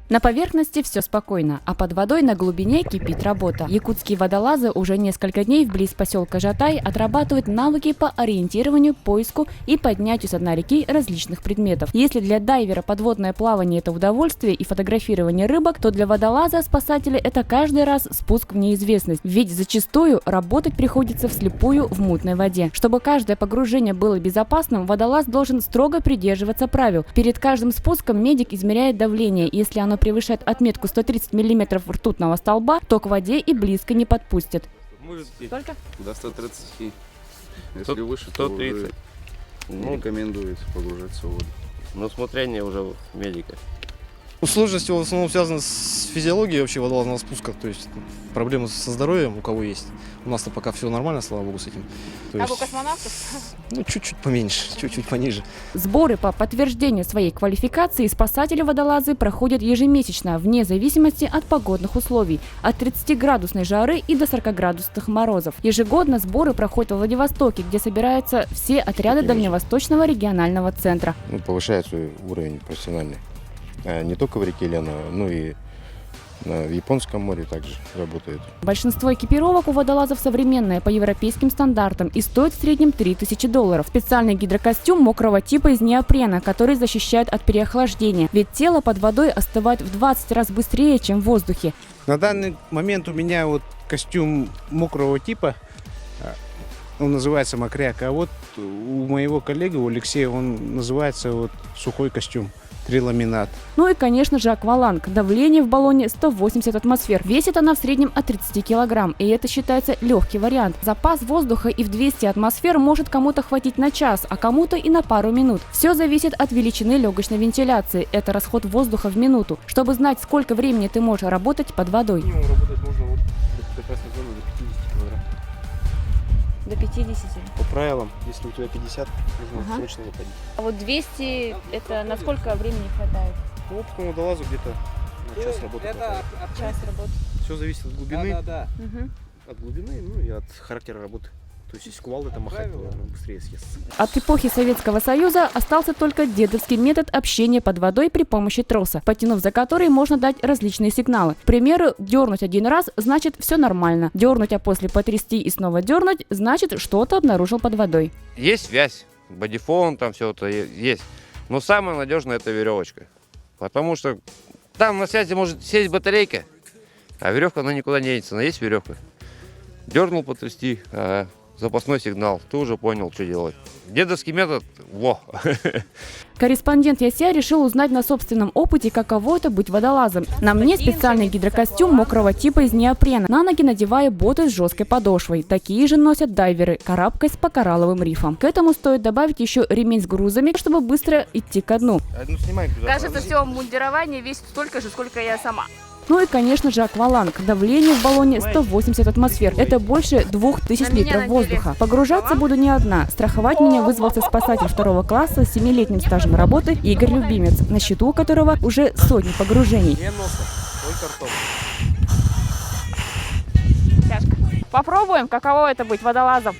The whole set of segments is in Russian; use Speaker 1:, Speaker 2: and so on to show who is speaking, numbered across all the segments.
Speaker 1: На поверхности все спокойно, а под водой на глубине кипит работа. Якутские водолазы уже несколько дней вблизи поселка Жатай отрабатывают навыки по ориентированию, поиску и поднятию с дна реки различных предметов. Если для дайвера подводное плавание – это удовольствие и фотографирование рыбок, то для водолаза-спасателя это каждый раз спуск в неизвестность. Ведь зачастую работать приходится вслепую в мутной воде. Чтобы каждое погружение было безопасным, водолаз должен строго придерживаться правил. Перед каждым спуском медик измеряет давление. Если оно превышает отметку 130 мм ртутного столба, то к воде и близко не подпустят. Сколько?
Speaker 2: До 130. Если выше, то
Speaker 3: 130.
Speaker 2: уже не рекомендуется погружаться в воду.
Speaker 3: Но смотрение уже медика.
Speaker 4: Сложности в основном связаны с физиологией вообще водолазного спуска, то есть проблемы со здоровьем у кого есть. У нас-то пока все нормально, слава богу, с этим.
Speaker 1: Как у космонавтов?
Speaker 4: Ну, чуть-чуть поменьше, чуть-чуть пониже.
Speaker 1: Сборы по подтверждению своей квалификации спасатели-водолазы проходят ежемесячно, вне зависимости от погодных условий, от 30-градусной жары и до 40-градусных морозов. Ежегодно сборы проходят во Владивостоке, где собираются все отряды Дальневосточного регионального центра.
Speaker 5: Повышает свой уровень профессиональный. Не только в реке Лена, но и в Японском море также работает.
Speaker 1: Большинство экипировок у водолазов современное по европейским стандартам и стоит в среднем $3000. Специальный гидрокостюм мокрого типа из неопрена, который защищает от переохлаждения, ведь тело под водой остывает в 20 раз быстрее, чем в воздухе.
Speaker 6: На данный момент у меня вот костюм мокрого типа, он называется мокряк, а вот у моего коллеги, у Алексея, он называется вот сухой костюм. Триламинат.
Speaker 1: Ну и, конечно же, акваланг. Давление в баллоне 180 атмосфер. Весит она в среднем от 30 килограмм. И это считается легкий вариант. Запас воздуха и в 200 атмосфер может кому-то хватить на час, а кому-то и на пару минут. Все зависит от величины легочной вентиляции. Это расход воздуха в минуту. Чтобы знать, сколько времени ты можешь работать под водой.
Speaker 4: Работать можно вот как раз на зону до 50 килограмм.
Speaker 1: До 50.
Speaker 4: По правилам, если у тебя 50, нужно срочно выходить.
Speaker 1: А вот 200 это на сколько времени хватает?
Speaker 4: По опытному водолазу где-то на час работы.
Speaker 1: Час работы.
Speaker 4: Все зависит от глубины,
Speaker 1: Угу.
Speaker 4: от глубины, ну и от характера работы. То есть, если кувалдой там махать, то она быстрее съестся.
Speaker 1: От эпохи Советского Союза остался только дедовский метод общения под водой при помощи троса, потянув за который можно дать различные сигналы. К примеру, дернуть один раз значит все нормально. Дернуть, а после потрясти и снова дернуть значит что-то обнаружил под водой.
Speaker 3: Есть связь, бодифон, там все это есть. Но самое надежное это веревочка. Потому что там на связи может сесть батарейка, а веревка она никуда не денется. Она есть веревка. Дернул потрясти, запасной сигнал, ты уже понял, что делать. Дедовский метод, во!
Speaker 1: Корреспондент ЯСЯ решил узнать на собственном опыте, каково это быть водолазом. На мне специальный гидрокостюм мокрого типа из неопрена. На ноги надеваю боты с жесткой подошвой. Такие же носят дайверы, карабкаясь по коралловым рифам. К этому стоит добавить еще ремень с грузами, чтобы быстро идти ко дну.
Speaker 7: Кажется, все обмундирование весит столько же, сколько я сама.
Speaker 1: Ну и, конечно же, акваланг. Давление в баллоне 180 атмосфер. Это больше 2000 литров воздуха. Погружаться буду не одна. Страховать меня вызвался спасатель 2 класса с 7-летним стажем работы Игорь Любимец, на счету у которого уже сотни погружений.
Speaker 7: Тяжко. Попробуем, каково это быть водолазом.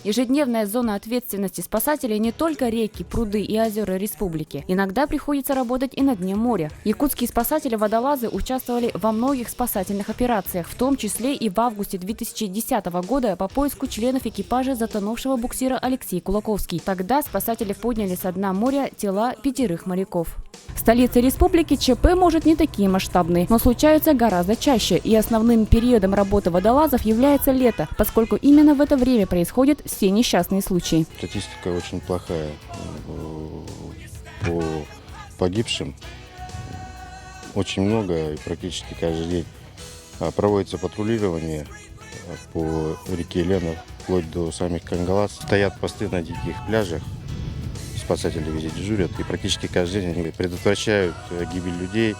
Speaker 1: Ежедневная зона ответственности спасателей не только реки, пруды и озера республики. Иногда приходится работать и на дне моря. Якутские спасатели-водолазы участвовали во многих спасательных операциях, в том числе и в августе 2010 года по поиску членов экипажа затонувшего буксира Алексей Кулаковский. Тогда спасатели подняли со дна моря тела 5 моряков. В столице республики ЧП может не такие масштабные, но случаются гораздо чаще, и основным периодом работы водолазов является лето, поскольку именно в это время происходят все несчастные случаи.
Speaker 5: Статистика очень плохая по погибшим. Очень много, и практически каждый день проводится патрулирование по реке Лена, вплоть до самих Кангалас. Стоят посты на диких пляжах. Спасатели везде дежурят, и практически каждый день они предотвращают гибель людей,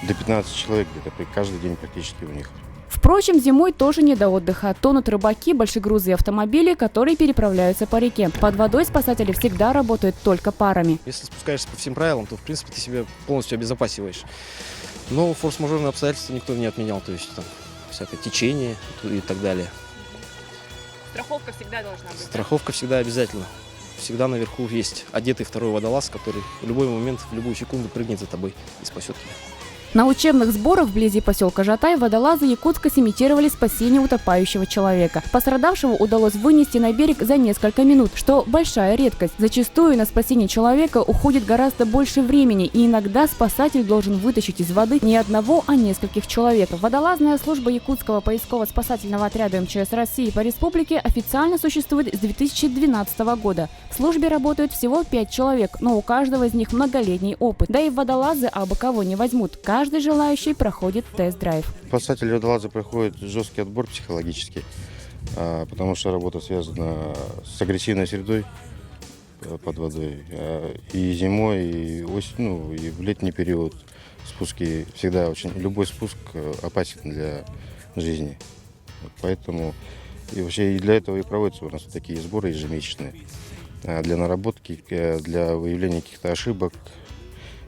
Speaker 5: до 15 человек где-то каждый день практически у них.
Speaker 1: Впрочем, зимой тоже не до отдыха. Тонут рыбаки, большегрузы и автомобили, которые переправляются по реке. Под водой спасатели всегда работают только парами.
Speaker 4: Если спускаешься по всем правилам, то, в принципе, ты себя полностью обезопасиваешь. Но форс-мажорные обстоятельства никто не отменял, то есть там всякое течение и так далее.
Speaker 7: Страховка всегда должна быть.
Speaker 4: Страховка всегда обязательно. Всегда наверху есть одетый второй водолаз, который в любой момент, в любую секунду прыгнет за тобой и спасет тебя.
Speaker 1: На учебных сборах вблизи поселка Жатай водолазы Якутска сымитировали спасение утопающего человека. Пострадавшего удалось вынести на берег за несколько минут, что большая редкость. Зачастую на спасение человека уходит гораздо больше времени, и иногда спасатель должен вытащить из воды не одного, а нескольких человек. Водолазная служба Якутского поисково-спасательного отряда МЧС России по республике официально существует с 2012 года. В службе работают всего 5 человек, но у каждого из них многолетний опыт. Да и водолазы абы кого не возьмут. Каждый желающий проходит тест-драйв.
Speaker 5: Спасатели водолазы проходят жесткий отбор психологический, потому что работа связана с агрессивной средой под водой. И зимой, и осенью, и в летний период спуски всегда любой спуск опасен для жизни. Поэтому и вообще и для этого и проводятся у нас такие сборы ежемесячные. Для наработки, для выявления каких-то ошибок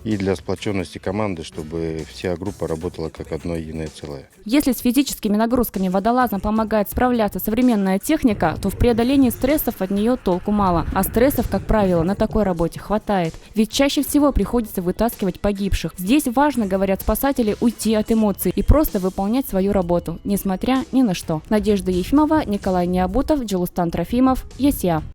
Speaker 5: и для сплоченности команды, чтобы вся группа работала как одно единое целое.
Speaker 1: Если с физическими нагрузками водолазам помогает справляться современная техника, то в преодолении стрессов от нее толку мало. А стрессов, как правило, на такой работе хватает. Ведь чаще всего приходится вытаскивать погибших. Здесь важно, говорят спасатели, уйти от эмоций и просто выполнять свою работу, несмотря ни на что. Надежда Ефимова, Николай Необутов, Джилустан Трофимов, ЕСЯ.